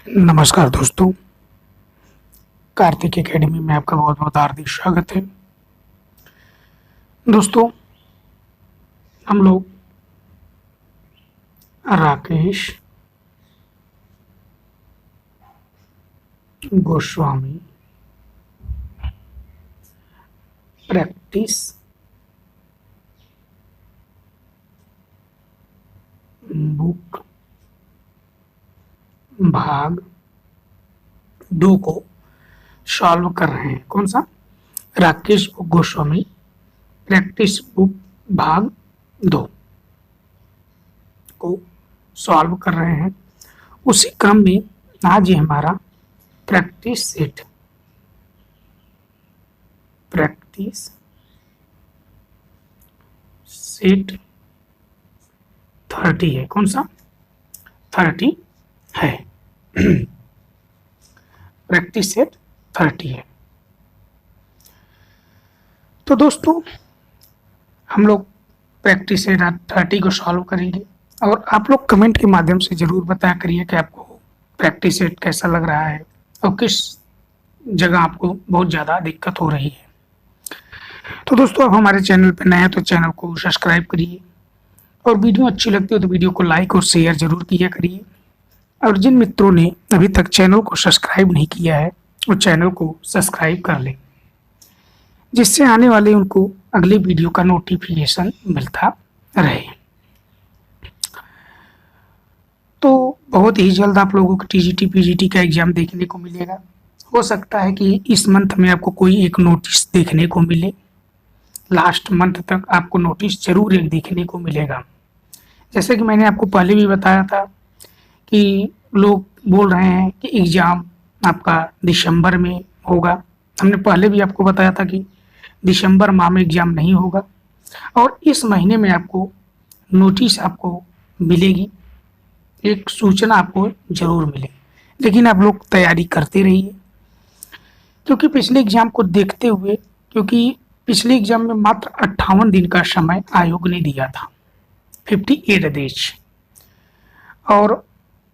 नमस्कार दोस्तों, कार्तिक एकेडमी में आपका बहुत बहुत हार्दिक स्वागत है। दोस्तों, हम लोग राकेश गोस्वामी प्रैक्टिस बुक भाग 2 को सॉल्व कर रहे हैं। कौन सा? राकेश गोस्वामी प्रैक्टिस बुक भाग 2 को सॉल्व कर रहे हैं। उसी क्रम में आज ये हमारा प्रैक्टिस सेट 30 है। कौन सा? 30 है। प्रैक्टिस सेट 30 है। तो दोस्तों, हम लोग प्रैक्टिस सेट 30 को सॉल्व करेंगे और आप लोग कमेंट के माध्यम से ज़रूर बताया करिए कि आपको प्रैक्टिस सेट कैसा लग रहा है और किस जगह आपको बहुत ज़्यादा दिक्कत हो रही है। तो दोस्तों, आप हमारे चैनल पर नए हैं तो चैनल को सब्सक्राइब करिए और वीडियो अच्छी लगती हो तो वीडियो को लाइक और शेयर जरूर किया करिए। और जिन मित्रों ने अभी तक चैनल को सब्सक्राइब नहीं किया है वो चैनल को सब्सक्राइब कर लें, जिससे आने वाले उनको अगले वीडियो का नोटिफिकेशन मिलता रहे। तो बहुत ही जल्द आप लोगों को टीजीटी पीजीटी का एग्जाम देखने को मिलेगा। हो सकता है कि इस मंथ में आपको कोई एक नोटिस देखने को मिले, लास्ट मंथ तक आपको नोटिस जरूर एक देखने को मिलेगा। जैसे कि मैंने आपको पहले भी बताया था कि लोग बोल रहे हैं कि एग्ज़ाम आपका दिसंबर में होगा। हमने पहले भी आपको बताया था कि दिसंबर माह में एग्ज़ाम नहीं होगा और इस महीने में आपको नोटिस आपको मिलेगी, एक सूचना आपको ज़रूर मिलेगी। लेकिन आप लोग तैयारी करते रहिए, क्योंकि पिछले एग्ज़ाम को देखते हुए, क्योंकि पिछले एग्ज़ाम में मात्र 58 दिन का समय आयोग ने दिया था, 58 डेज, और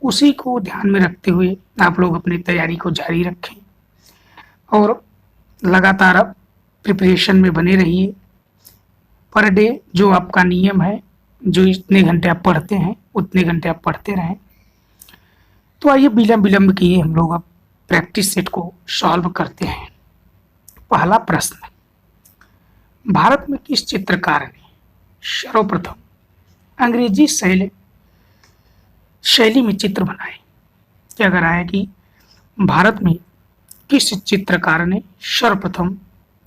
उसी को ध्यान में रखते हुए आप लोग अपनी तैयारी को जारी रखें और लगातार आप प्रिपरेशन में बने रहिए। पर डे जो आपका नियम है, जो इतने घंटे आप पढ़ते हैं उतने घंटे आप पढ़ते रहें। तो आइए विलंब किए हम लोग अब प्रैक्टिस सेट को सॉल्व करते हैं। पहला प्रश्न, भारत में किस चित्रकार ने सर्वप्रथम अंग्रेजी शैली में चित्र बनाए? क्या कह रहा है कि भारत में किस चित्रकार ने सर्वप्रथम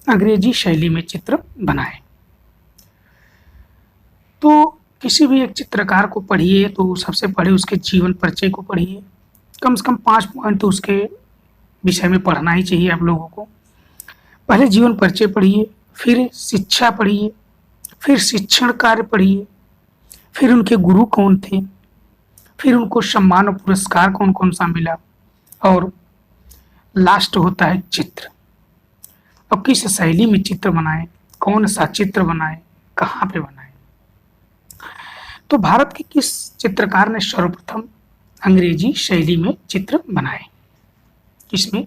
अंग्रेजी शैली में चित्र बनाए? तो किसी भी एक चित्रकार को पढ़िए तो सबसे पहले उसके जीवन परिचय को पढ़िए। कम से कम 5 पॉइंट तो उसके विषय में पढ़ना ही चाहिए आप लोगों को। पहले जीवन परिचय पढ़िए, फिर शिक्षा पढ़िए, फिर शिक्षण कार्य पढ़िए, फिर उनके गुरु कौन थे, फिर उनको सम्मान और पुरस्कार कौन कौन सा मिला, और लास्ट होता है चित्र। और किस शैली में चित्र बनाए, कौन सा चित्र बनाए, कहाँ पे बनाए। तो भारत के किस चित्रकार ने सर्वप्रथम अंग्रेजी शैली में चित्र बनाए? किसमें?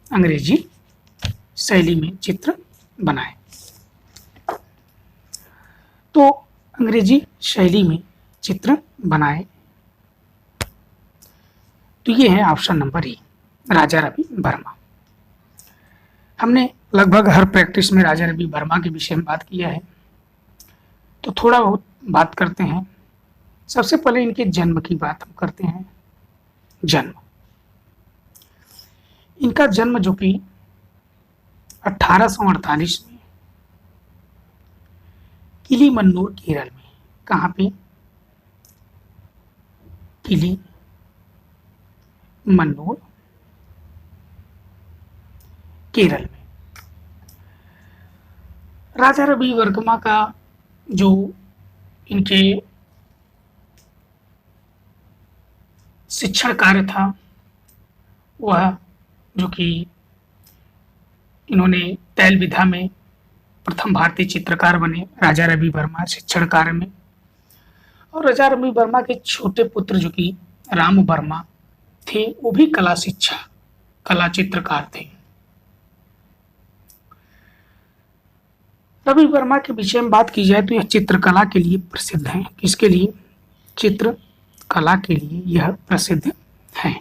अंग्रेजी शैली में चित्र बनाए। तो अंग्रेजी शैली में चित्र बनाए तो ये है ऑप्शन नंबर ए, राजा रवि वर्मा। हमने लगभग हर प्रैक्टिस में राजा रवि वर्मा के विषय में बात किया है, तो थोड़ा बहुत बात करते हैं। सबसे पहले इनके जन्म की बात हम करते हैं। जन्म, इनका जन्म जो कि 1848 में किलीमन्नूर केरल में, कहाँ पे? किलीमन्नूर केरल में। राजा रवि वर्मा का जो इनके शिक्षण कार्य था वह, जो कि इन्होंने तैल विधा में प्रथम भारतीय चित्रकार बने राजा रवि वर्मा शिक्षण कार्य में। और राजा रवि वर्मा के छोटे पुत्र जो कि राम वर्मा थे वो भी कला शिक्षा, कला चित्रकार थे। रवि वर्मा के विषय में बात की जाए तो यह चित्रकला के लिए प्रसिद्ध हैं। किसके लिए? चित्रकला के लिए यह प्रसिद्ध हैं।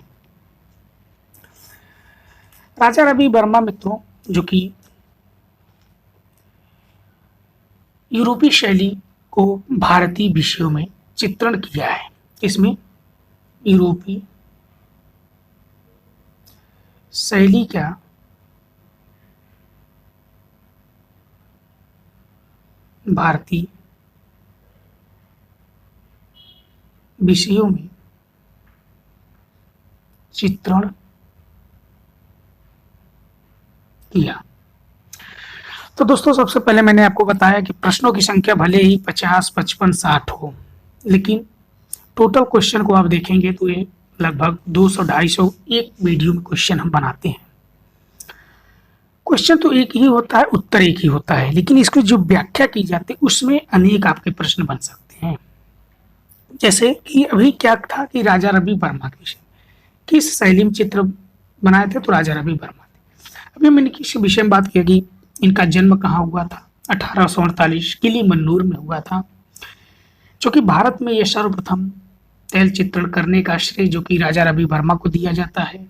राजा रवि वर्मा मित्रों जो कि यूरोपीय शैली को भारतीय विषयों में चित्रण किया है। इसमें यूरोपीय शैली का भारतीय विषयों में चित्रण किया। तो दोस्तों सबसे पहले मैंने आपको बताया कि प्रश्नों की संख्या भले ही 50, 55, 60 हो, लेकिन टोटल क्वेश्चन को आप देखेंगे तो ये लगभग 200-250 एक वीडियो में क्वेश्चन हम बनाते हैं। क्वेश्चन तो एक ही होता है, उत्तर एक ही होता है, लेकिन इसकी जो व्याख्या की जाती है उसमें अनेक आपके प्रश्न बन सकते हैं। जैसे कि अभी क्या था कि राजा रवि वर्मा के किस शैली में चित्र बनाए थे, तो राजा रवि वर्मा थे। अभी मैंने किस विषय में बात किया कि इनका जन्म कहाँ हुआ था, 1848 किलीमन्नूर में हुआ था, जो कि भारत में यह सर्वप्रथम तैल चित्रण करने का श्रेय जो कि राजा रवि वर्मा को दिया जाता है।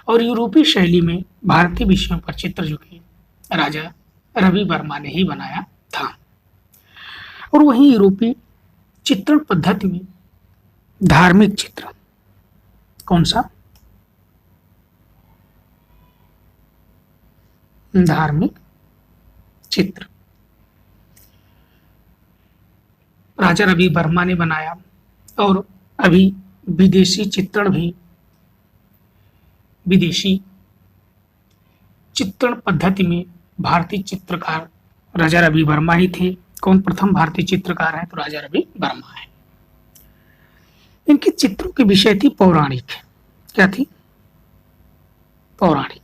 और यूरोपीय शैली में भारतीय विषयों पर चित्र जो कि राजा रवि वर्मा ने ही बनाया था। और वहीं यूरोपीय चित्रण पद्धति में धार्मिक चित्र, कौन सा? धार्मिक चित्र राजा रवि वर्मा ने बनाया। और अभी विदेशी चित्रण भी, विदेशी चित्रण पद्धति में भारतीय चित्रकार राजा रवि वर्मा ही थे। कौन प्रथम भारतीय चित्रकार है, तो राजा रवि वर्मा है। इनके चित्रों की विषय थी पौराणिक। क्या थी? पौराणिक।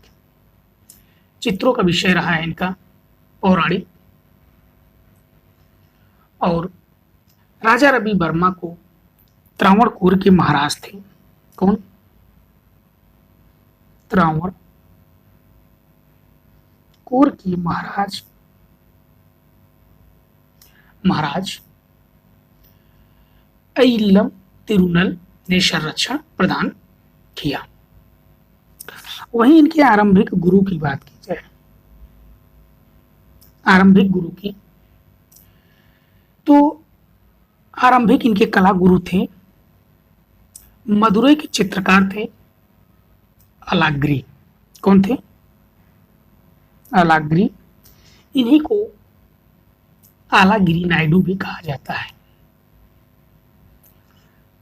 चित्रों का विषय रहा है इनका पौराणिक। और राजा रवि वर्मा को त्रावणकोर के महाराज थे। कौन? त्रावणकोर के महाराज अय्यलम तिरुनल ने संरक्षण प्रदान किया। वहीं इनके आरंभिक गुरु की बात की जाए, आरंभिक गुरु की, तो आरंभिक इनके कला गुरु थे, मदुरै के चित्रकार थे अलाग्री। कौन थे? अलाग्री। इन्हीं को आलागिरी नायडू भी कहा जाता है।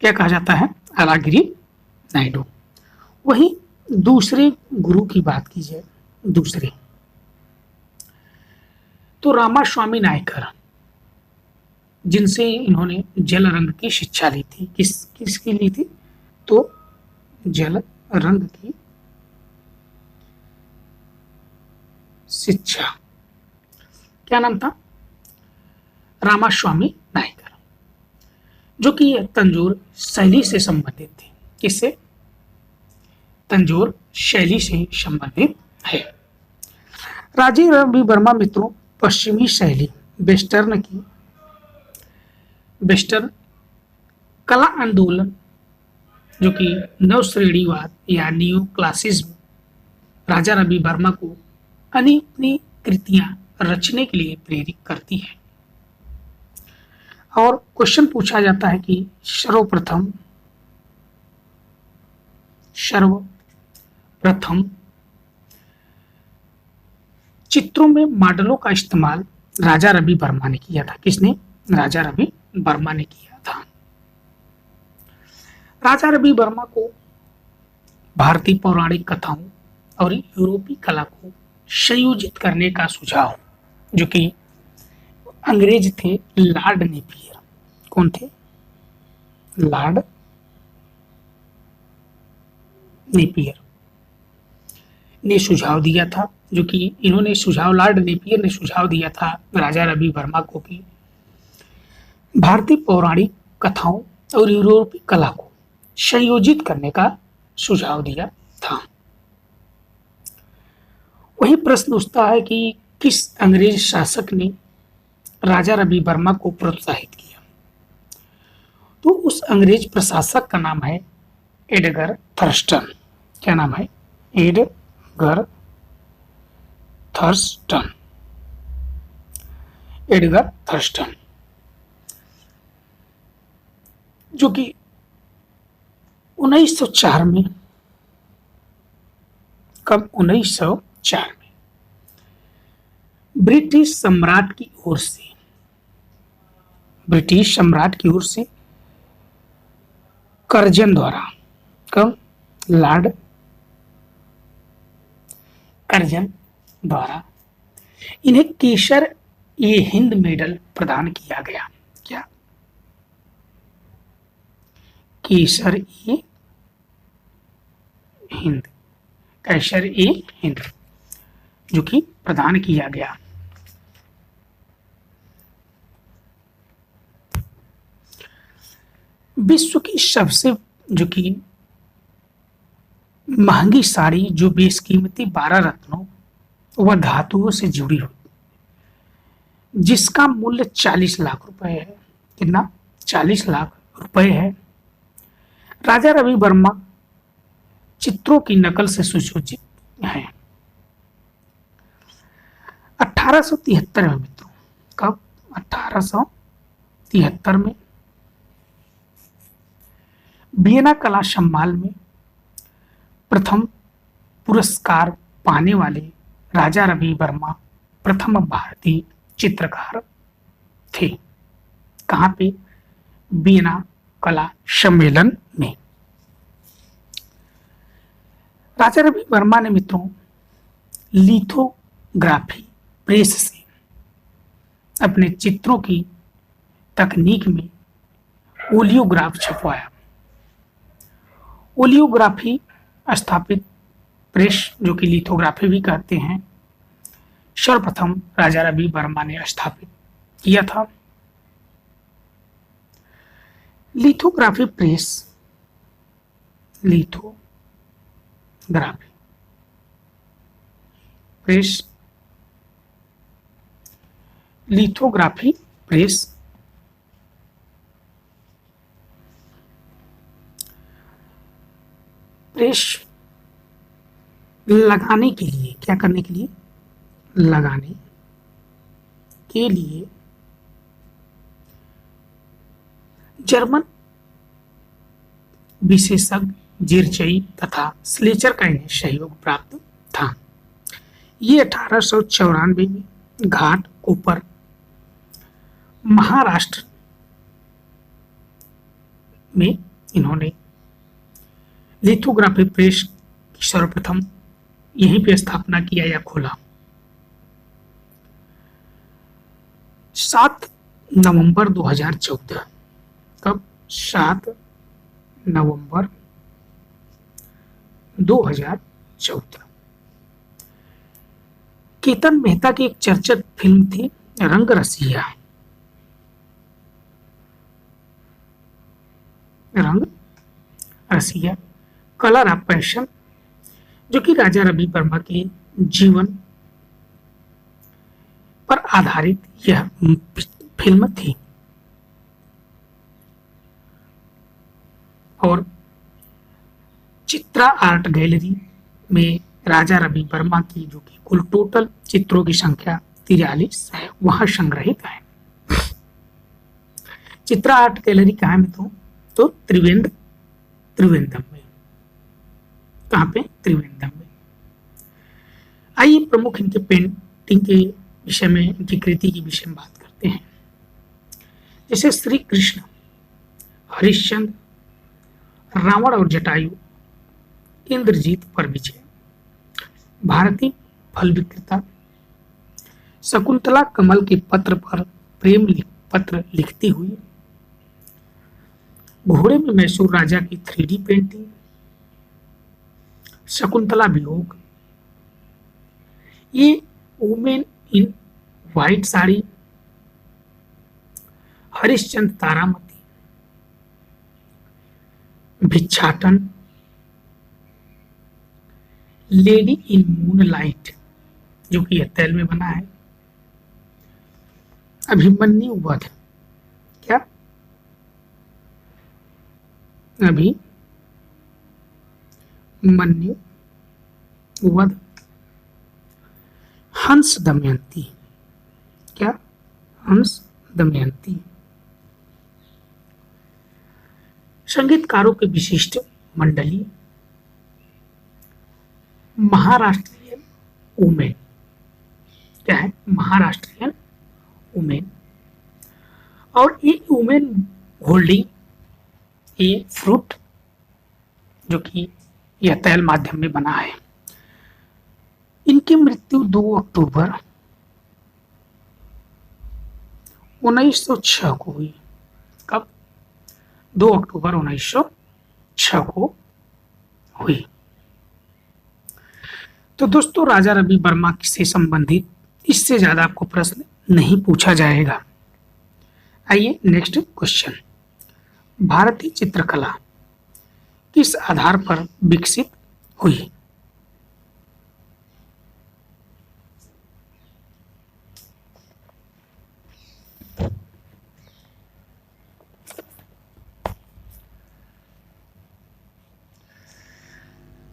क्या कहा जाता है? आलागिरी नायडू। वहीं दूसरे गुरु की बात की जाए, दूसरे तो रामास्वामी नायकर, जिनसे इन्होंने जल रंग की शिक्षा ली थी। किसकी ली थी? तो जल रंग की शिक्षा। क्या नाम था? रामास्वामी नायकर, जो कि तंजौर शैली से संबंधित थे। किससे? तंजौर शैली से संबंधित है। राजा रवि वर्मा मित्रों पश्चिमी शैली वेस्टर्न कला आंदोलन जो कि नवश्रेणीवाद या न्यू क्लासिज्म राजा रवि वर्मा को अपनी कृतियां रचने के लिए प्रेरित करती है। और क्वेश्चन पूछा जाता है कि सर्वप्रथम चित्रों में मॉडलों का इस्तेमाल राजा रवि वर्मा ने किया था। किसने? राजा रवि वर्मा ने किया था। राजा रवि वर्मा को भारतीय पौराणिक कथाओं और यूरोपीय कला को संयोजित करने का सुझाव, जो कि अंग्रेज थे लॉर्ड नेपियर। कौन थे? लॉर्ड नेपियर ने सुझाव दिया था, जो कि इन्होंने सुझाव, लॉर्ड नेपियर ने सुझाव दिया था राजा रवि वर्मा को कि भारतीय पौराणिक कथाओं और यूरोपीय कला को संयोजित करने का सुझाव दिया था। वही प्रश्न उठता है कि किस अंग्रेज शासक ने राजा रवि वर्मा को प्रोत्साहित किया? तो उस अंग्रेज प्रशासक का नाम है एडगर थर्स्टन। क्या नाम है? Edgar Thurston. एडगर थर्स्टन, जो कि 1904 में, कब? 1904 में ब्रिटिश सम्राट की ओर से, ब्रिटिश सम्राट की ओर से कर्जन द्वारा, कब? लॉर्ड कर्जन द्वारा इन्हें केसर ए हिंद मेडल प्रदान किया गया। क्या? केसर ए हिंद, केसर ए हिंद, जो कि प्रदान किया गया। विश्व की सबसे जो कि महंगी साड़ी, जो बेशकीमती 12 रत्नों व धातुओं से जुड़ी हुई, जिसका मूल्य 40 लाख रुपए है। कितना? 40 लाख रुपए है। राजा रवि वर्मा चित्रों की नकल से सुसज्जित है। 1873 में मित्रों, कब? 1873 में वियना कला सम्मान में प्रथम पुरस्कार पाने वाले राजा रवि वर्मा प्रथम भारतीय चित्रकार थे। कहाँ पे? वियना कला सम्मेलन में। राजा रवि वर्मा ने मित्रों लिथोग्राफी प्रेस से अपने चित्रों की तकनीक में ओलियोग्राफ छपवाया। ओलियोग्राफी स्थापित प्रेस, जो कि लिथोग्राफी भी कहते हैं, सर्वप्रथम राजा रवि वर्मा ने स्थापित किया था। Lithography press, lithography press, lithography press press लगाने के लिए, क्या करने के लिए? लगाने के लिए जर्मन विशेषज्ञ जिरचई तथा स्लेचर का इन्हें सहयोग प्राप्त था। ये 1894 में घाट कोपर, महाराष्ट्र में इन्होंने लिथोग्राफी प्रेस की सर्वप्रथम यहीं पे स्थापना किया या खोला। 7 नवंबर 2014, कब? 7 नवंबर 2014 केतन मेहता की एक चर्चित फिल्म थी रंग रसिया। रंग रसिया, कलर ऑफ पैशन, जो कि राजा रवि वर्मा के जीवन पर आधारित यह फिल्म थी। और चित्रा आर्ट गैलरी में राजा रवि वर्मा की जो कि कुल टोटल चित्रों की संख्या 43 है, वहां संग्रहित है। चित्रा आर्ट गैलरी कहाँ में? तो त्रिवेंद्रम में। कहाँ पे? त्रिवेंद्रम में। आइए प्रमुख इनके पेंटिंग के विषय में, इनकी कृति के विषय में बात करते हैं। जैसे श्री कृष्ण, हरिश्चंद्र, रावण और जटायु, इंद्रजीत पर विजय, भारती फल विक्रेता, शकुंतला कमल के पत्र पर प्रेम पत्र लिखती हुई, घोड़े में मैसूर राजा की 3D पेंटिंग, शकुंतला वियोग, ये women in white sari, Harishchandra Taramati, Bhikshatan, lady in moonlight जो कि हत्याल में बना है, अभिमन्यु वध, क्या अभिमन्यु वध, हंस दमयंती, क्या हंस दमयंती। संगीतकारों के विशिष्ट मंडली, महाराष्ट्रियन वुमेन, क्या है महाराष्ट्रियन वुमेन। और ये वुमेन होल्डिंग ए फ्रूट जो कि यह तैल माध्यम में बना है। इनकी मृत्यु 2 अक्टूबर 1906 को हुई। कब? 2 अक्टूबर 1906 को हुई। तो दोस्तों राजा रवि वर्मा से संबंधित इससे ज्यादा आपको प्रश्न नहीं पूछा जाएगा। आइए नेक्स्ट क्वेश्चन, भारतीय चित्रकला किस आधार पर विकसित हुई?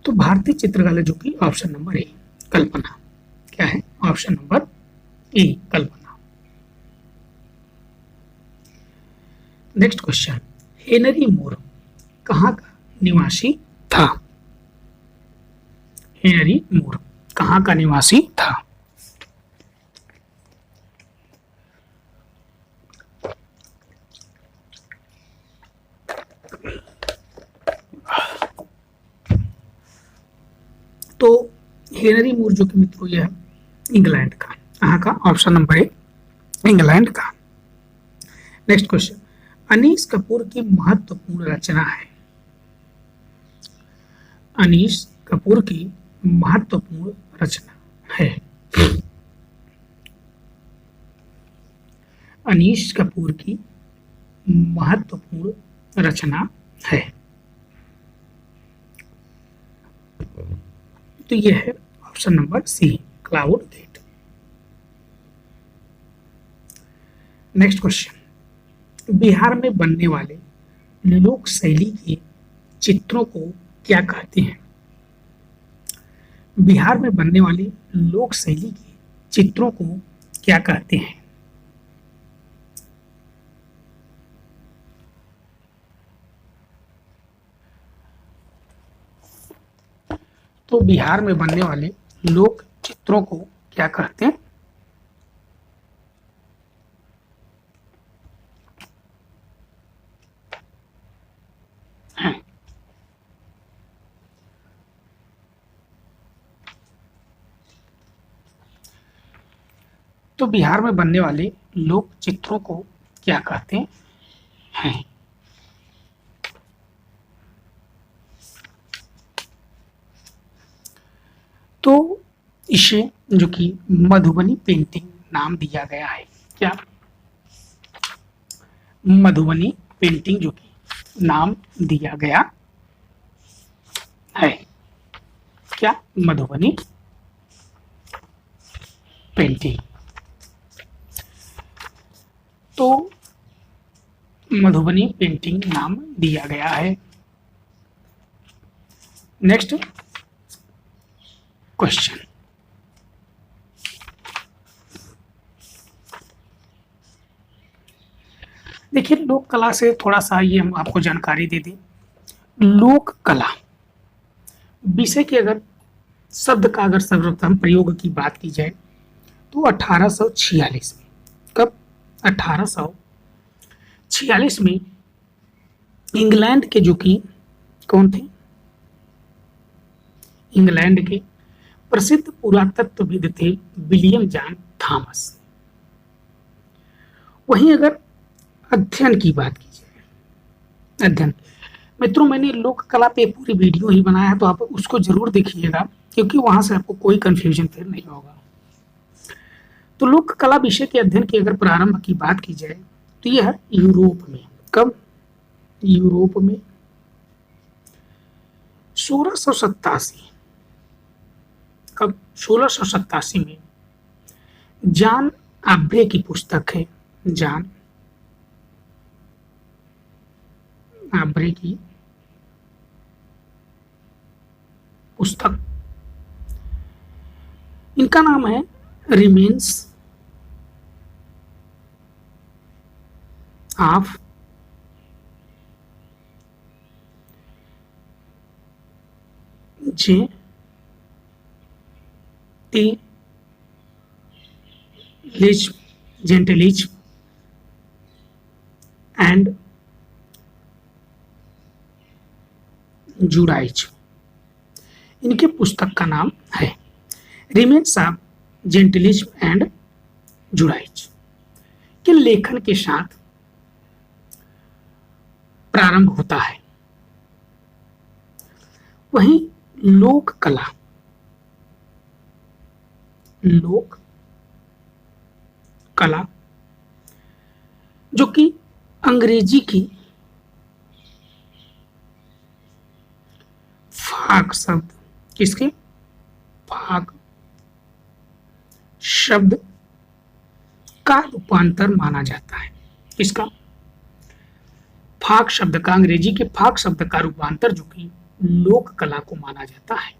तो भारतीय चित्रकला जो कि ऑप्शन नंबर ए कल्पना, क्या है option number A Kalpana. Next question, Henry Moore कहाँ का निवासी था? हेनरी मूर कहाँ का निवासी था? तो हेनरी मूर जो कि मित्रों यह इंग्लैंड का, कहाँ का ऑप्शन नंबर ए इंग्लैंड का। नेक्स्ट क्वेश्चन, अनीस कपूर की महत्वपूर्ण रचना है। अनीस कपूर की महत्वपूर्ण रचना है। अनीस कपूर की महत्वपूर्ण रचना है। तो यह है option number C cloud gate. Next question, Bihar में बनने वाले लोक शैली के चित्रों को क्या कहते हैं? बिहार में बनने वाले लोक शैली के चित्रों को क्या कहते हैं? तो बिहार में बनने वाले लोक चित्रों को क्या कहते हैं? तो बिहार में बनने वाले लोक चित्रों को क्या कहते हैं? तो इसे जो कि मधुबनी पेंटिंग नाम दिया गया है। क्या? मधुबनी पेंटिंग जो कि नाम दिया गया है। क्या? मधुबनी पेंटिंग। तो मधुबनी पेंटिंग नाम दिया गया है। नेक्स्ट क्वेश्चन, देखिए लोक कला से थोड़ा सा ये हम आपको जानकारी दे दें। लोक कला विषय के अगर शब्द का अगर सर्वप्रथम प्रयोग की बात की जाए तो 1846 में, कब? 1846 में इंग्लैंड के जो कि कौन थे? इंग्लैंड के प्रसिद्ध पुरातत्वविद थे विलियम जॉन थॉमस। वहीं अगर अध्ययन की बात की जाए, अध्ययन मित्रों मैंने लोक कला पे पूरी वीडियो ही बनाया है, तो आप उसको जरूर देखिएगा क्योंकि वहां से आपको कोई कंफ्यूजन फिर नहीं होगा। तो लोक कला विषय के अध्ययन की अगर प्रारंभ की बात की जाए तो यह यूरोप में, कब? यूरोप में 1687 कब 1687 में जॉन आब्रे की पुस्तक है, जॉन आब्रे की पुस्तक, इनका नाम है रिमेन्स ऑफ जेंटलिज्म एंड जुडाइज्म। इनके पुस्तक का नाम है रिमेन्स ऑफ जेंटलिज्म एंड जुडाइज्म के लेखन के साथ प्रारंभ होता है। वहीं लोक कला जो कि अंग्रेजी की फाग शब्द, किसके फाग शब्द का रूपांतर माना जाता है। किसका? फाग शब्द का, अंग्रेजी के फाग शब्द का रूपांतर जो कि लोक कला को माना जाता है।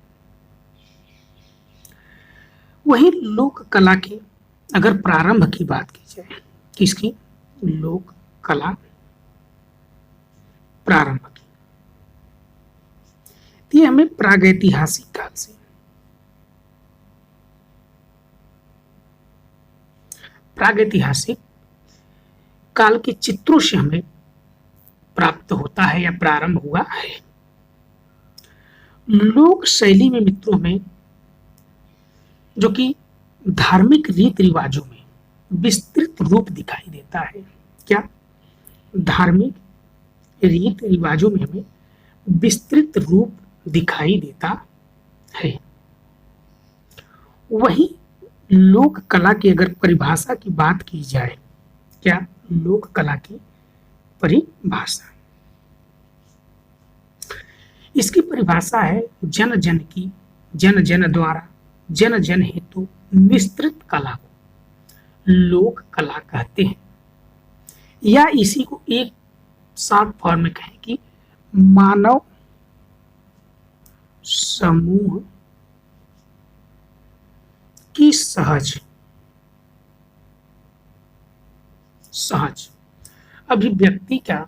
वही लोक कला के अगर प्रारंभ की बात की जाए, किसकी? लोक कला प्रारंभ की, ये हमें प्रागैतिहासिक काल से, प्रागैतिहासिक काल के चित्रों से हमें प्राप्त होता है या प्रारंभ हुआ है। लोक शैली में मित्रों में जो कि धार्मिक रीति रिवाजों में विस्तृत रूप दिखाई देता है। क्या? धार्मिक रीति रिवाजों में हमें विस्तृत रूप दिखाई देता है। वही लोक कला की अगर परिभाषा की बात की जाए, क्या लोक कला की परिभाषा, इसकी परिभाषा है जन जन की, जन जन द्वारा, जन जन हेतु विस्तृत कला को लोक कला कहते हैं। या इसी को एक शॉर्ट फॉर्म में कहें कि मानव समूह की सहज अभिव्यक्ति का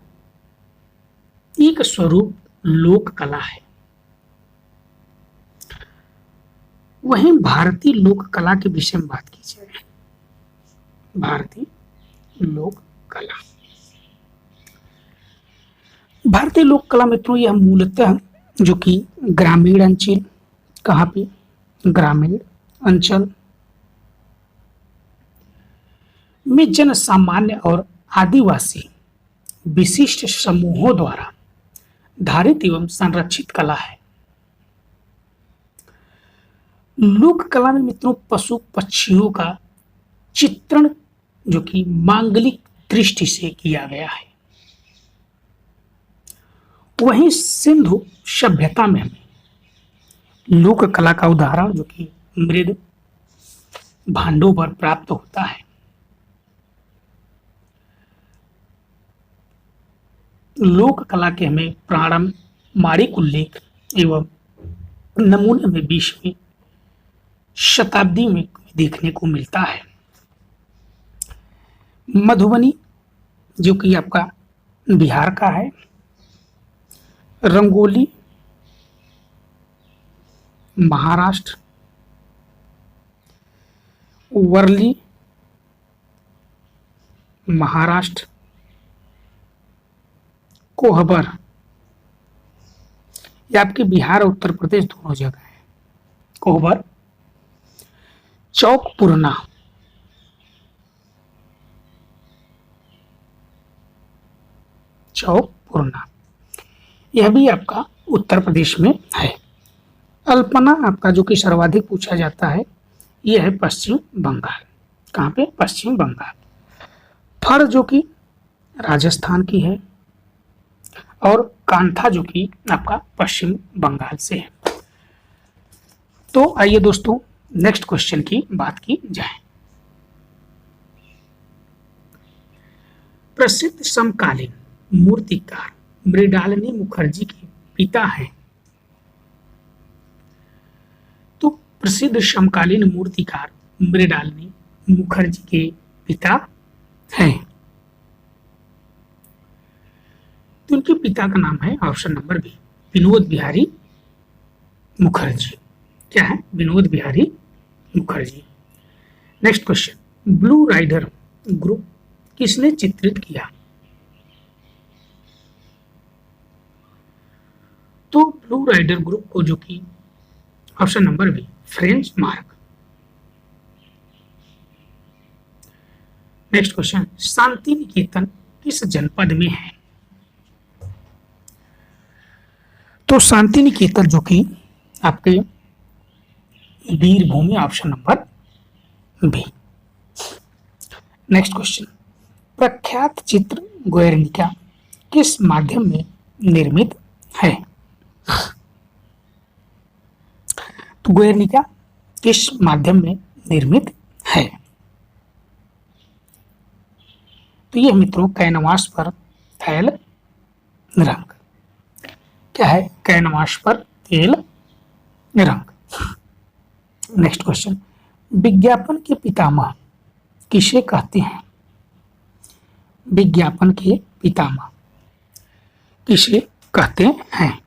एक स्वरूप लोक कला है। वहीं भारतीय लोक कला के विषय में बात की जाए, भारतीय लोक कला, भारतीय लोक कला मित्रों यह मूलतः जो कि ग्रामीण अंचल, कहाँ पे? ग्रामीण अंचल में जन सामान्य और आदिवासी विशिष्ट समूहों द्वारा धारित एवं संरक्षित कला है। लोक कला में मित्रों पशु पक्षियों का चित्रण जो कि मांगलिक दृष्टि से किया गया है। वहीं सिंधु सभ्यता में हमें लोक कला का उदाहरण जो कि मृद भांडों पर प्राप्त होता है। लोक कला के हमें प्रारंभ माणिक उल्लेख एवं नमूने में 20वीं शताब्दी में देखने को मिलता है। मधुबनी जो कि आपका बिहार का है, रंगोली महाराष्ट्र, वर्ली महाराष्ट्र, कोहबर ये आपके बिहार और उत्तर प्रदेश दोनों जगह है। कोहबर, चौक पूर्णा यह भी आपका उत्तर प्रदेश में है। अल्पना आपका जो कि सर्वाधिक पूछा जाता है, यह है पश्चिम बंगाल। कहाँ पे? पश्चिम बंगाल। फर जो कि राजस्थान की है। और कांथा जो कि आपका पश्चिम बंगाल से है। तो आइए दोस्तों नेक्स्ट क्वेश्चन की बात की जाए। प्रसिद्ध समकालीन मूर्तिकार मृणालिनी मुखर्जी के पिता हैं। तो प्रसिद्ध समकालीन मूर्तिकार मृणालिनी मुखर्जी के पिता हैं। तो उनके पिता का नाम है option number B Vinod Bihari Mukherjee. क्या है? Vinod Bihari Mukherjee. Next question, blue rider group किसने चित्रित किया? तो ब्लू राइडर ग्रुप को जो कि option number B French mark. Next question, Shanti Niketan किस जनपद में है? तो शांति निकेतन जो कि आपके Birbhum, option number B. Next question, प्रख्यात चित्र गुएर्निका किस माध्यम में निर्मित है? तो गुएर्निका किस माध्यम में निर्मित है? तो ये मित्रों कैनवास पर तैल रंग। क्या है? कैनवास पर तेल रंग। नेक्स्ट क्वेश्चन, विज्ञापन के पितामह किसे कहते हैं? विज्ञापन के पितामह किसे कहते हैं?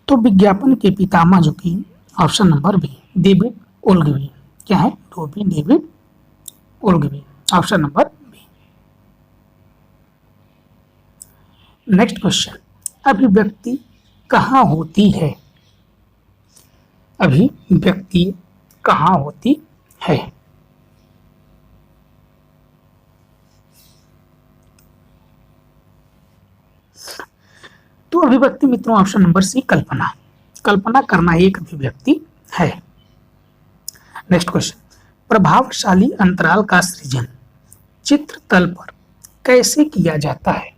तो विज्ञापन के पितामह जो कि ऑप्शन नंबर बी डेविड ओल्गवी। क्या है? तो भी डेविड ओल्गवी, option number B. Next question, अभिव्यक्ति कहाँ होती है? अभिव्यक्ति कहाँ होती है? तो अभिव्यक्ति मित्रों ऑप्शन नंबर सी कल्पना। कल्पना करना एक अभिव्यक्ति है। नेक्स्ट क्वेश्चन, प्रभावशाली अंतराल का सृजन चित्र तल पर कैसे किया जाता है?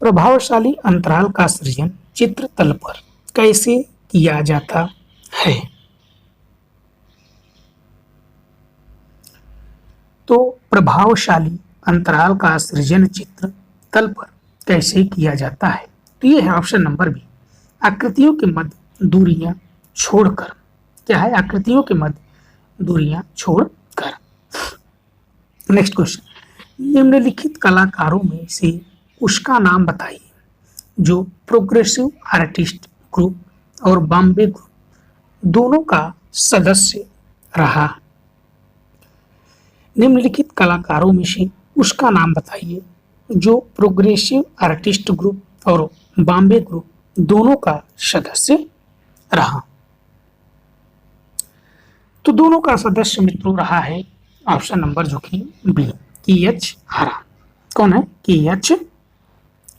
प्रभावशाली अंतराल का सृजन चित्र तल पर कैसे किया जाता है? तो प्रभावशाली अंतराल का सृजन चित्र तल पर कैसे किया जाता है? तो ये है ऑप्शन नंबर बी आकृतियों के मध्य दूरियां छोड़कर। क्या है? आकृतियों के मध्य दूरियां छोड़कर। नेक्स्ट क्वेश्चन, निम्नलिखित कलाकारों में से उसका नाम बताइए जो प्रोग्रेसिव आर्टिस्ट ग्रुप और बॉम्बे ग्रुप दोनों का सदस्य रहा। निम्नलिखित कलाकारों में से उसका नाम बताइए जो प्रोग्रेसिव आर्टिस्ट ग्रुप और बॉम्बे ग्रुप दोनों का सदस्य रहा। तो दोनों का सदस्य मित्रों रहा है ऑप्शन नंबर जो कि बी के.एच. आरा। कौन है? के.एच.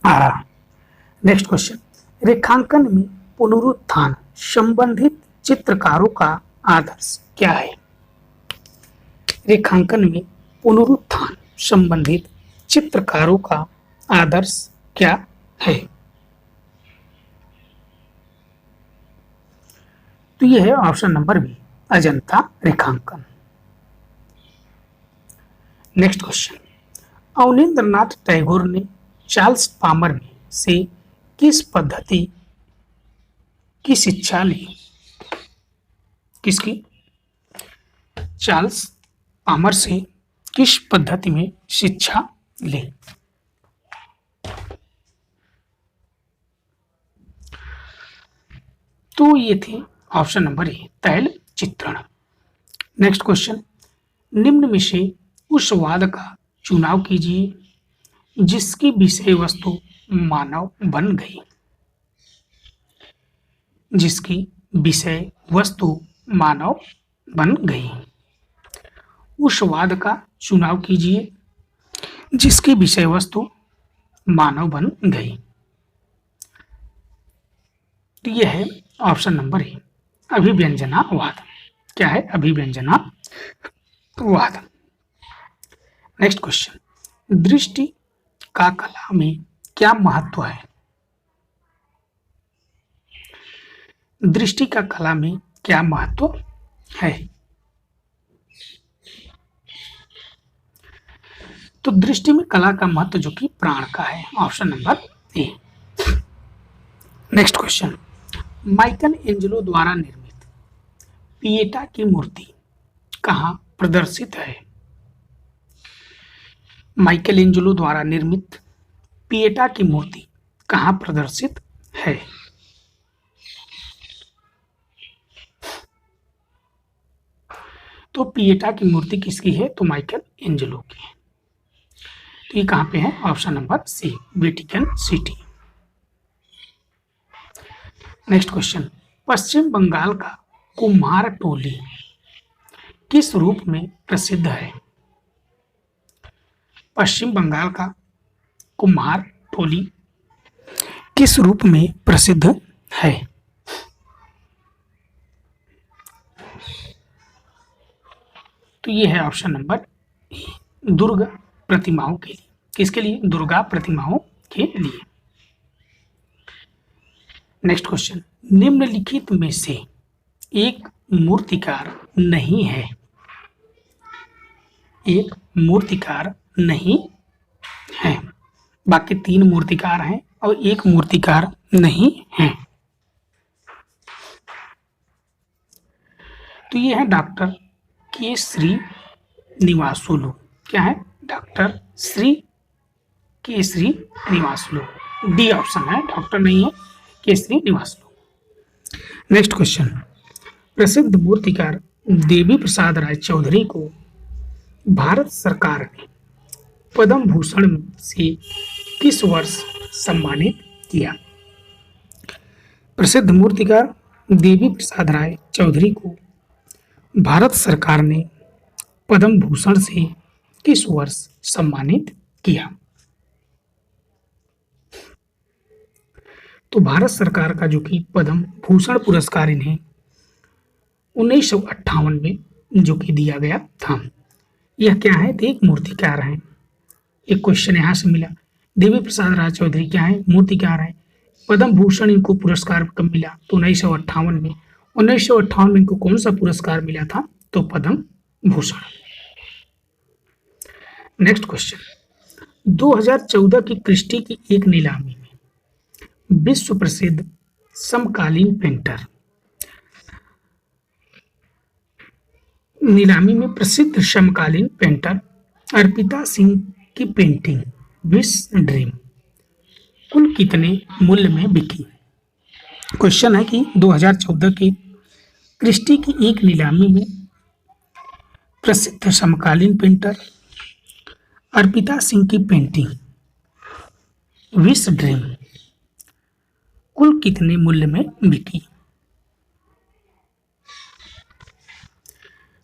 आरा। नेक्स्ट क्वेश्चन, रेखांकन में पुनरुत्थान संबंधित चित्रकारों का आदर्श क्या है? रेखांकन में पुनरुत्थान संबंधित चित्रकारों का आदर्श क्या है? तो यह है ऑप्शन नंबर बी अजंता रेखांकन। नेक्स्ट क्वेश्चन, अवनींद्रनाथ टैगोर ने चार्ल्स पामर में से किस पद्धति की शिक्षा ली? किसकी? चार्ल्स पामर से किस पद्धति में शिक्षा ली? तो ये थे ऑप्शन नंबर ए तैल चित्रण। नेक्स्ट क्वेश्चन, निम्न में से उस वाद का चुनाव कीजिए जिसकी विषय वस्तु मानव बन गई। जिसकी विषय वस्तु मानव बन गई। उस वाद का चुनाव कीजिए जिसकी विषय वस्तु मानव बन गई। तो यह है ऑप्शन नंबर ए अभिव्यंजनावाद। क्या है? अभिव्यंजनावाद। नेक्स्ट क्वेश्चन, दृष्टि का कला में क्या महत्व है? दृष्टि का कला में क्या महत्व है? तो दृष्टि में कला का महत्व जो कि प्राण का है, ऑप्शन नंबर ए। नेक्स्ट क्वेश्चन, माइकल एंजेलो द्वारा निर्मित पिएटा की मूर्ति कहाँ प्रदर्शित है? माइकल एंजेलो द्वारा निर्मित पिएटा की मूर्ति कहाँ प्रदर्शित है? तो पिएटा की मूर्ति किसकी है? तो माइकल एंजेलो की है। तो ये कहाँ पे है? Option number C, Vatican City. Next question, Paschim Bangal का कुम्हार टोली किस रूप में प्रसिद्ध है? पश्चिम बंगाल का कुम्हार टोली किस रूप में प्रसिद्ध है? तो ये है ऑप्शन नंबर ए, दुर्गा प्रतिमाओं के लिए। किसके लिए? दुर्गा प्रतिमाओं के लिए। नेक्स्ट क्वेश्चन, निम्नलिखित में से एक मूर्तिकार नहीं है। एक मूर्तिकार नहीं है, बाकी 3 मूर्तिकार हैं और एक मूर्तिकार नहीं है। तो ये है डॉक्टर के श्रीनिवासुलु। क्या है? डॉक्टर श्री के श्रीनिवासुलु। डी ऑप्शन है, डॉक्टर नहीं है, के श्रीनिवासुलु। नेक्स्ट क्वेश्चन, प्रसिद्ध मूर्तिकार देवी प्रसाद राय चौधरी को भारत सरकार ने पद्म भूषण से किस वर्ष सम्मानित किया? प्रसिद्ध मूर्तिकार देवी प्रसाद राय चौधरी को भारत सरकार ने पद्म भूषण से किस वर्ष सम्मानित किया? तो भारत सरकार का जो कि पद्म भूषण पुरस्कार इन्हें 1958 में जो कि दिया गया था। यह क्या है? तो एक मूर्तिकार हैं। एक क्वेश्चन यहाँ से मिला, देवी प्रसाद राय चौधरी क्या है? मूर्तिकार है। पद्म भूषण इनको पुरस्कार कब मिला? तो 1958 में। 1958 में इनको कौन सा पुरस्कार मिला था? तो पद्म भूषण। नेक्स्ट क्वेश्चन, 2014 की क्रिस्टी की एक नीलामी में विश्व प्रसिद्ध समकालीन पेंटर, नीलामी में प्रसिद्ध समकालीन पेंटर अर्पिता सिंह की पेंटिंग विश ड्रीम कुल कितने मूल्य में बिकी? क्वेश्चन है कि 2014 की क्रिस्टी की एक नीलामी में प्रसिद्ध समकालीन पेंटर अर्पिता सिंह की पेंटिंग विश ड्रीम कुल कितने मूल्य में बिकी?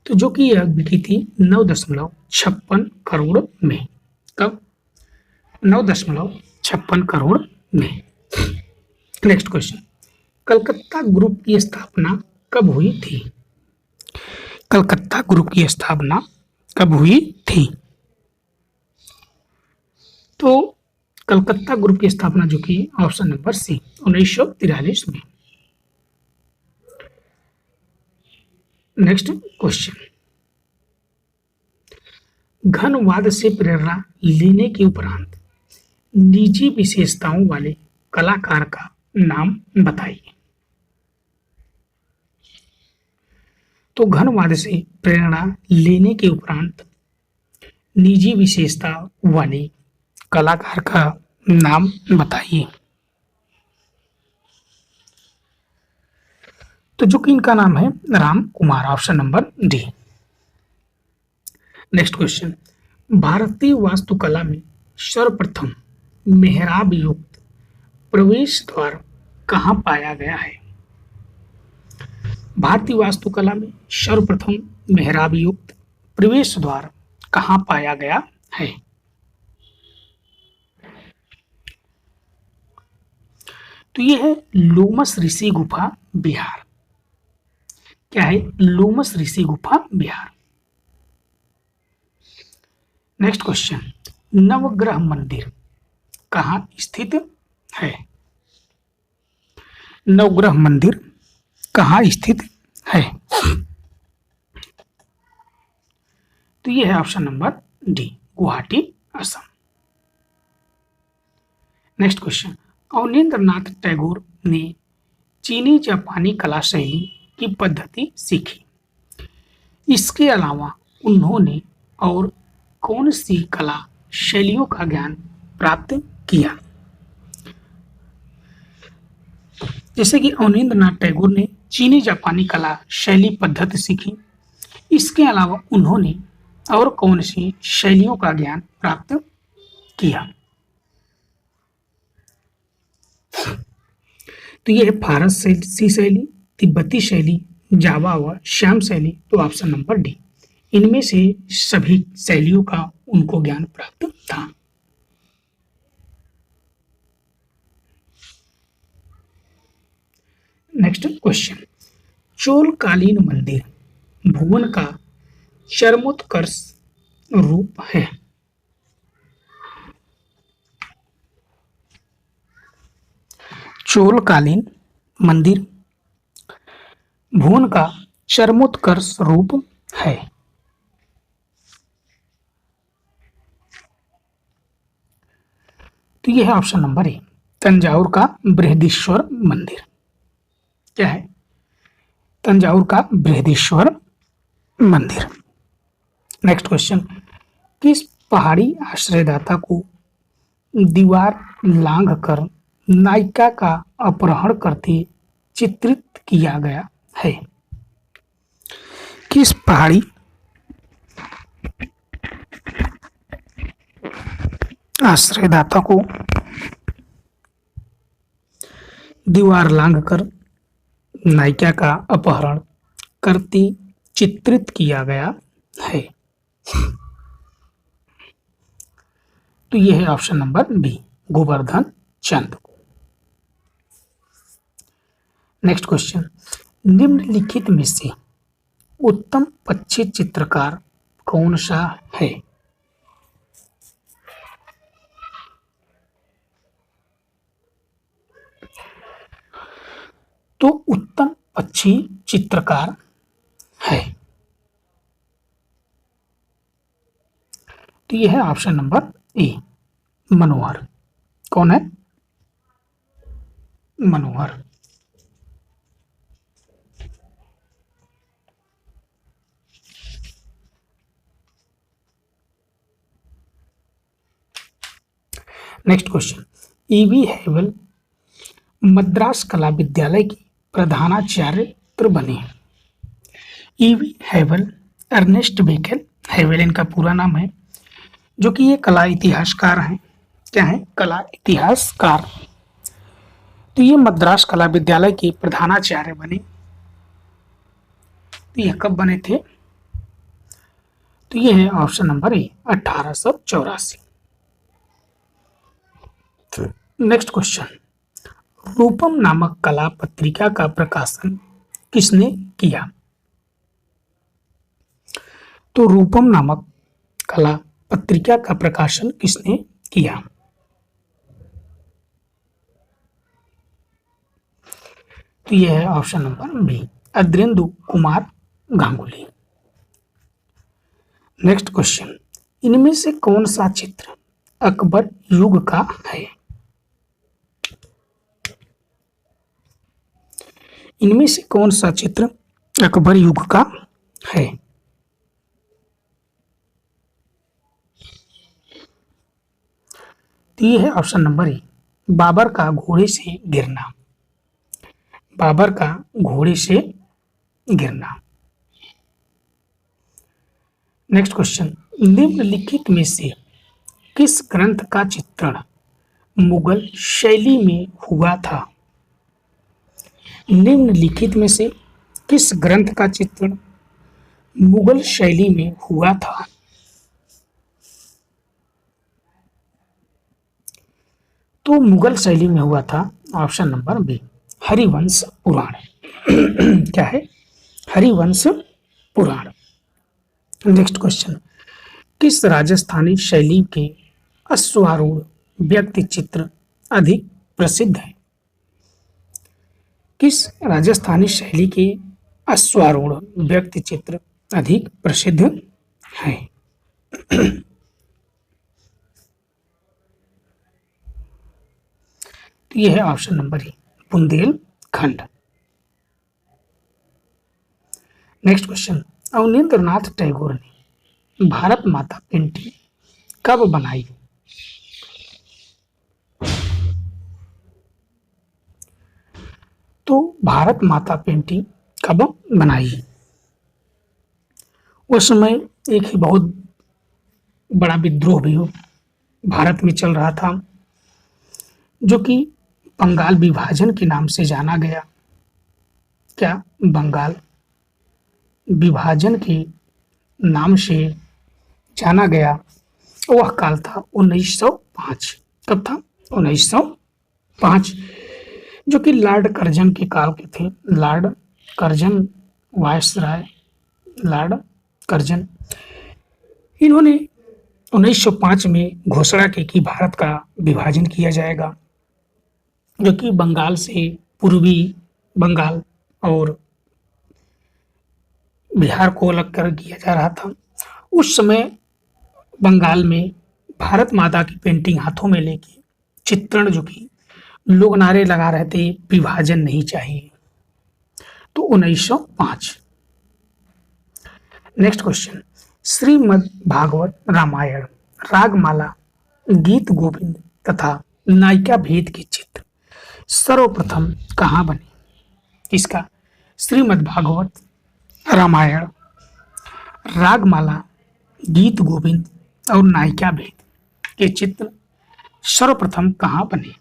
तो जो कि यह बिकी थी 9.56 करोड़ में। कब? 9.56 करोड़ में। नेक्स्ट क्वेश्चन, कलकत्ता ग्रुप की स्थापना कब हुई थी? कलकत्ता ग्रुप की स्थापना कब हुई थी? तो कलकत्ता ग्रुप की स्थापना जो की ऑप्शन नंबर सी 1943 में। नेक्स्ट क्वेश्चन, घनवाद से प्रेरणा लेने के उपरांत निजी विशेषताओं वाले कलाकार का नाम बताइए। तो घनवाद से प्रेरणा लेने के उपरांत निजी विशेषता वाले कलाकार का नाम बताइए। तो जो कि इनका नाम है Ram Kumar, option number D. Next question, भारतीय वास्तुकला में सर्वप्रथम मेहराब युक्त प्रवेश द्वार कहाँ पाया गया है? भारतीय वास्तुकला में सर्वप्रथम मेहराब युक्त प्रवेश द्वार कहाँ पाया गया है? तो ये है लोमस ऋषि गुफा बिहार। क्या है? लोमस ऋषि गुफा बिहार। नेक्स्ट क्वेश्चन, नवग्रह मंदिर कहाँ स्थित है? नवग्रह मंदिर कहाँ स्थित है? तो ये है option number D, Guwahati, Assam. Next question, Abanindranath Tagore ने चीनी जापानी कला शैली की पद्धति सीखी। इसके अलावा उन्होंने और कौन सी कला शैलियों का ज्ञान प्राप्त किया? जैसे कि अवनींद्र नाथ टैगोर ने चीनी जापानी कला शैली पद्धति सीखी, इसके अलावा उन्होंने और कौन सी शैलियों का ज्ञान प्राप्त किया? तो यह है फारसी शैली, तिब्बती शैली, जावा व श्याम शैली। तो ऑप्शन नंबर डी, इनमें से सभी शैलियों का उनको ज्ञान प्राप्त था। नेक्स्ट क्वेश्चन, चोलकालीन मंदिर भुवन का चरमोत्कर्ष रूप है। चोलकालीन मंदिर भुवन का चरमोत्कर्ष रूप है। तो यह है ऑप्शन नंबर ए, तंजावुर का बृहदीश्वर मंदिर। क्या है? तंजावुर का बृहदीश्वर मंदिर। नेक्स्ट क्वेश्चन, किस पहाड़ी आश्रयदाता को दीवार लांघकर नायिका का अपहरण करते चित्रित किया गया है? किस पहाड़ी आश्रयदाता को दीवार लांघकर नायिका का अपहरण करते चित्रित किया गया है? तो यह है ऑप्शन नंबर बी, गोवर्धन चंद। नेक्स्ट क्वेश्चन, निम्नलिखित में से उत्तम पक्षी चित्रकार कौन सा है? तो उत्तम पक्षी चित्रकार है, तो यह है ऑप्शन नंबर ए, मनोहर। कौन है? Manohar. Next question, EV Havell Madras Kala Vidyalaya की प्रधानाचार्य बने। ईवी हैवल अर्नेस्ट बेकेल हैवल इनका पूरा नाम है, जो कि ये कला इतिहासकार हैं। क्या है? कला इतिहासकार। तो ये मद्रास कला विद्यालय के प्रधानाचार्य बने। तो यह कब बने थे? तो ये है option number A, 1884। Next question, Rupam नामक कला पत्रिका का प्रकाशन किसने किया? तो रूपम नामक कला पत्रिका का प्रकाशन किसने किया? तो यह है option number B, Ardhendu Kumar Ganguly. Next question, इनमें से कौन सा चित्र अकबर युग का है? इनमें से कौन सा चित्र अकबर युग का है? तो ये है ऑप्शन नंबर ए, बाबर का घोड़े से गिरना। बाबर का घोड़े से गिरना। नेक्स्ट क्वेश्चन, निम्नलिखित में से किस ग्रंथ का चित्रण मुगल शैली में हुआ था? निम्नलिखित में से किस ग्रंथ का चित्रण मुगल शैली में हुआ था? तो मुगल शैली में हुआ था ऑप्शन नंबर बी, हरिवंश पुराण। क्या है? हरिवंश पुराण। नेक्स्ट क्वेश्चन, किस राजस्थानी शैली के अश्वारूढ़ व्यक्ति चित्र अधिक प्रसिद्ध है? किस राजस्थानी शैली के अश्वारूढ़ व्यक्ति चित्र अधिक प्रसिद्ध है? तो यह है ऑप्शन नंबर ए, बुंदेलखंड। नेक्स्ट क्वेश्चन, अवनींद्रनाथ टैगोर ने भारत माता पेंटिंग कब बनाई? तो भारत माता पेंटिंग कब बनाई? उस समय एक ही बहुत बड़ा विद्रोह भी भारत में चल रहा था, जो कि बंगाल विभाजन के नाम से जाना गया। क्या बंगाल विभाजन के नाम से जाना गया? वह काल था 1905। कब था? 1905, जो कि लॉर्ड कर्जन के काल के थे। Lord Curzon, viceroy Lord Curzon, इन्होंने 1905 में घोषणा की कि भारत का विभाजन किया जाएगा, जो कि बंगाल से पूर्वी बंगाल और बिहार को अलग कर किया जा रहा था। उस समय बंगाल में भारत माता की पेंटिंग हाथों में लेके चित्रण, जो कि लोग नारे लगा रहे थे विभाजन नहीं चाहिए। तो 1905। नेक्स्ट क्वेश्चन, श्रीमद् भागवत रामायण, रागमाला, गीत गोविंद तथा नायिका भेद के चित्र सर्वप्रथम कहाँ बने? इसका श्रीमद् भागवत रामायण, रागमाला, गीत गोविंद और नायिका भेद के चित्र सर्वप्रथम कहाँ बने?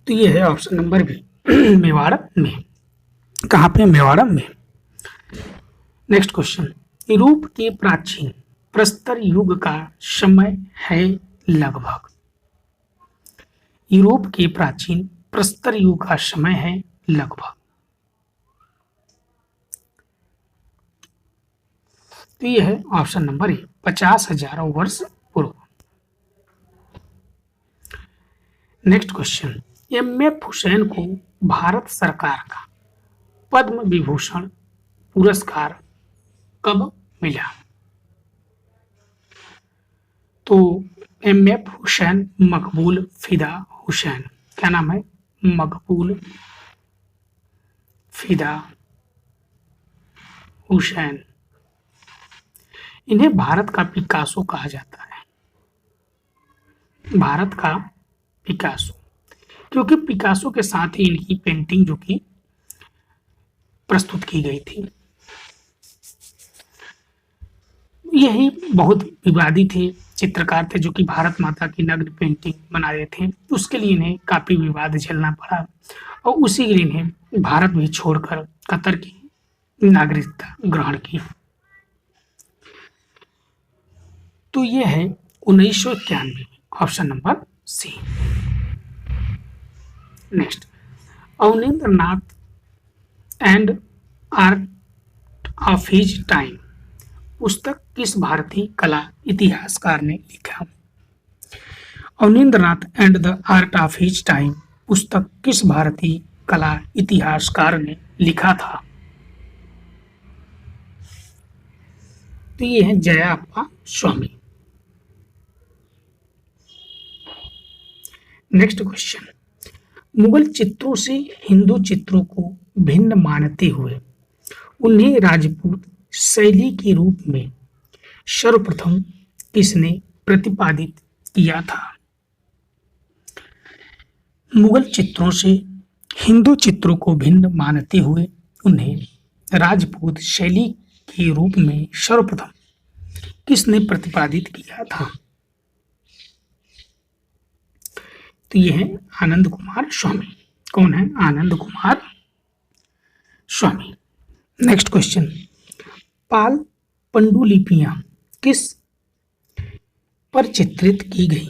तो ये है ऑप्शन नंबर बी, मेवाड़ में। कहाँ पे? मेवाड़ में। नेक्स्ट क्वेश्चन, यूरोप के प्राचीन प्रस्तर युग का समय है लगभग? यूरोप के प्राचीन प्रस्तर युग का समय है लगभग। तो यह है ऑप्शन नंबर ए, 50,000 वर्ष पूर्व। Next question, MF. हुसैन को भारत सरकार का पद्म विभूषण पुरस्कार कब मिला? तो एम.एफ. हुसैन मकबूल फिदा हुसैन, क्या नाम है? मकबूल फिदा हुसैन, इन्हें भारत का पिकासो कहा जाता है। भारत का पिकासो, क्योंकि पिकासो के साथ ही इनकी पेंटिंग जो कि प्रस्तुत की गई थी। यही बहुत विवादी थे, चित्रकार थे, जो कि भारत माता की नग्न पेंटिंग बना रहे थे। उसके लिए इन्हें काफी विवाद झेलना पड़ा और उसी के लिए इन्हें भारत भी छोड़कर कतर की नागरिकता ग्रहण की। तो ये है 1991, option number C. Next, Abanindranath and art of his time पुस्तक किस भारतीय कला इतिहासकार ने लिखा? Abanindranath and the art of his time पुस्तक किस भारतीय कला इतिहासकार ने लिखा था? तो ये है जयाप्पा स्वामी। नेक्स्ट क्वेश्चन, मुगल चित्रों से हिंदू चित्रों को भिन्न मानते हुए उन्हें राजपूत शैली के रूप में सर्वप्रथम किसने प्रतिपादित किया था? मुगल चित्रों से हिंदू चित्रों को भिन्न मानते हुए उन्हें राजपूत शैली के रूप में सर्वप्रथम किसने प्रतिपादित किया था? तो यह है आनंद कुमार स्वामी। कौन है? आनंद कुमार स्वामी। नेक्स्ट क्वेश्चन, पाल पंडुलिपियां किस पर चित्रित की गई?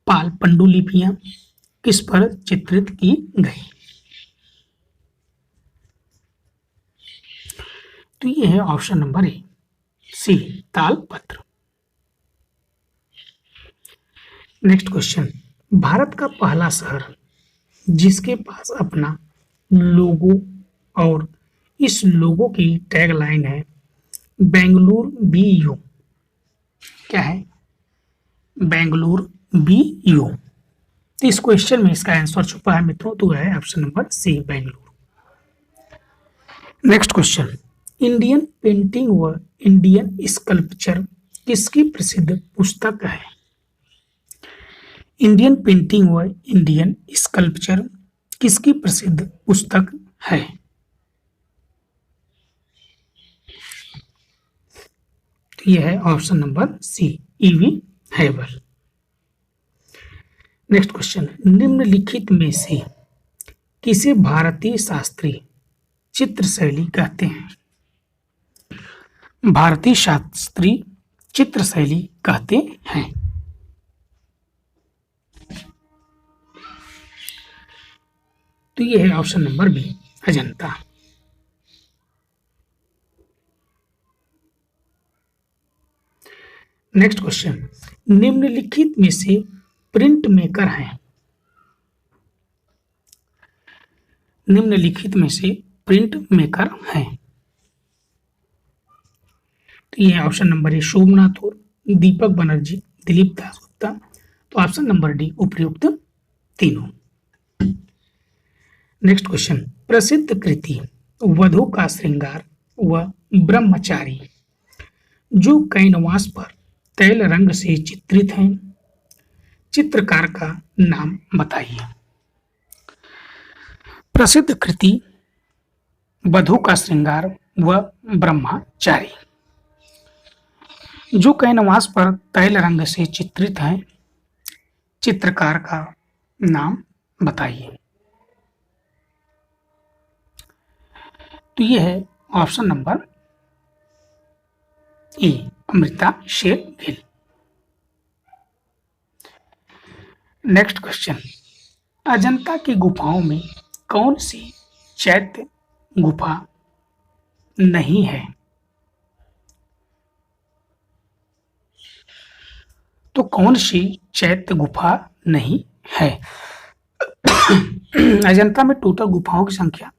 पाल पंडुलिपियां किस पर चित्रित की गई? तो ये है ऑप्शन नंबर ए, सी, तालपत्र। नेक्स्ट क्वेश्चन, भारत का पहला शहर जिसके पास अपना लोगो और इस लोगो की टैगलाइन है बेंगलुरु बी यू, क्या है? Bengaluru B U. तो इस क्वेश्चन में इसका आंसर छुपा है मित्रों, तो है option number C, Bengaluru. Next question, Indian painting व इंडियन स्कल्पचर किसकी प्रसिद्ध पुस्तक है? इंडियन पेंटिंग व इंडियन स्कल्पचर किसकी प्रसिद्ध पुस्तक है? तो यह है option number C, E B Havell. Next question, निम्नलिखित में से किसे भारतीय शास्त्रीय चित्र शैली कहते हैं? भारतीय शास्त्रीय चित्र शैली कहते हैं। तो यह है option number B, Ajanta. Next question, निम्नलिखित में से प्रिंट मेकर हैं? निम्नलिखित में से प्रिंट मेकर हैं? तो यह है ऑप्शन नंबर ए, शोभनाथ और दीपक बनर्जी, दिलीप दासगुप्ता। तो ऑप्शन नंबर डी उपयुक्त तीनों। नेक्स्ट क्वेश्चन, प्रसिद्ध कृति वधू का श्रृंगार व ब्रह्मचारी जो कैनवास पर तैल रंग से चित्रित हैं, चित्रकार का नाम बताइए। प्रसिद्ध कृति वधू का श्रृंगार व ब्रह्मचारी जो कैनवास पर तैल रंग से चित्रित हैं, चित्रकार का नाम बताइए। तो यह है ऑप्शन नंबर ए, अमृता शेर गिल। नेक्स्ट क्वेश्चन, अजंता की गुफाओं में कौन सी चैत्य गुफा नहीं है? तो कौन सी चैत्य गुफा नहीं है? अजंता में टोटल गुफाओं की संख्या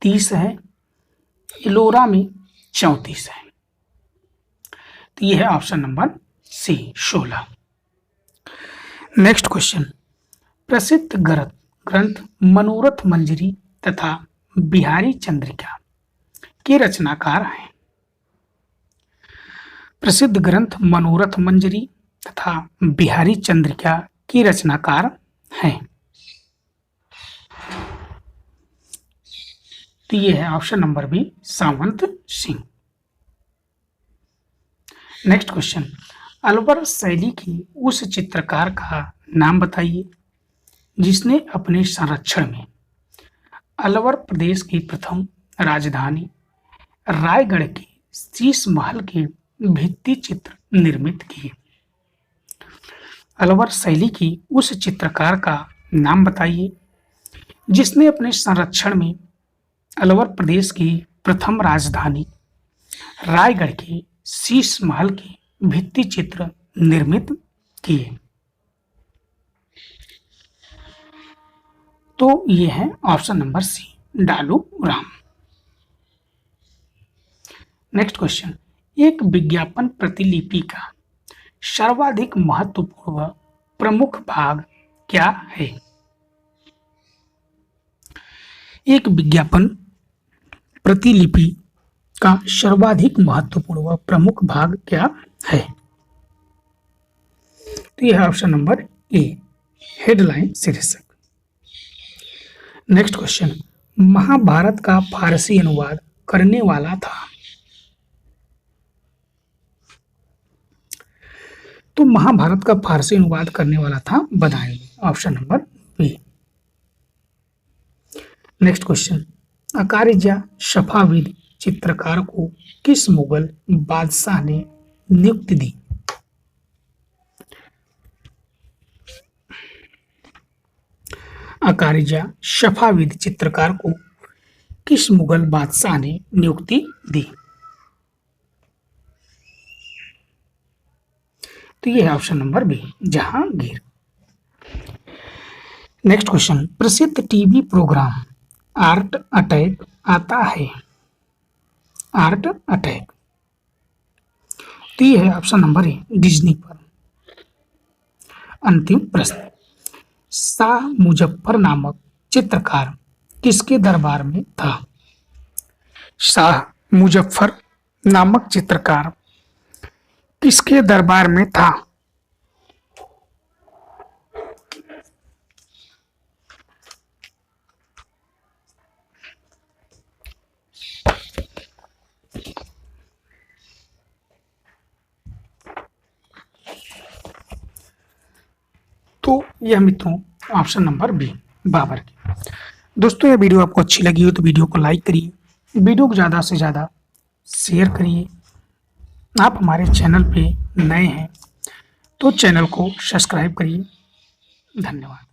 30 है, इलोरा में 34 है। तो यह है option number C, 16। Next question, प्रसिद्ध ग्रंथ मनोरथ मंजरी तथा बिहारी चंद्रिका के रचनाकार हैं? प्रसिद्ध ग्रंथ मनोरथ मंजरी तथा बिहारी चंद्रिका के रचनाकार हैं। तो ये है option number B, Sawant Singh. Next question, Alwar शैली की उस चित्रकार का नाम बताइए जिसने अपने संरक्षण में अलवर प्रदेश की प्रथम राजधानी रायगढ़ के शीश महल के भित्ति चित्र निर्मित किए। अलवर शैली की उस चित्रकार का नाम बताइए जिसने अपने संरक्षण में अलवर प्रदेश की प्रथम राजधानी रायगढ़ के शीश महल के भित्ति चित्र निर्मित किए। तो ये है ऑप्शन नंबर सी, डालू राम। नेक्स्ट क्वेश्चन, एक विज्ञापन प्रतिलिपि का सर्वाधिक महत्वपूर्ण प्रमुख भाग क्या है? एक विज्ञापन प्रतिलिपि का सर्वाधिक महत्वपूर्ण व प्रमुख भाग क्या है? तो यह है ऑप्शन नंबर ए, हेडलाइन, शीर्षक। नेक्स्ट क्वेश्चन, महाभारत का फारसी अनुवाद करने वाला था? तो महाभारत का फारसी अनुवाद करने वाला था Badayun, option number B. Next question, Aqa Riza Safavid चित्रकार को किस मुगल बादशाह ने नियुक्ति दी? अकारिजा सफाविद चित्रकार को किस मुगल बादशाह ने नियुक्ति दी? तो ये है option number B, Jahangir. Next question, प्रसिद्ध टीवी प्रोग्राम आर्ट अटैक आता है, आर्ट अटैक, तो ये है ऑप्शन नंबर ए, डिज्नी पर। अंतिम प्रश्न, शाह मुजफ्फर नामक चित्रकार किसके दरबार में था? शाह मुजफ्फर नामक चित्रकार किसके दरबार में था? तो यह मित्रों ऑप्शन नंबर बी, बाबर की। दोस्तों ये वीडियो आपको अच्छी लगी हो तो वीडियो को लाइक करिए, वीडियो को ज़्यादा से ज़्यादा शेयर करिए। आप हमारे चैनल पे नए हैं तो चैनल को सब्सक्राइब करिए। धन्यवाद।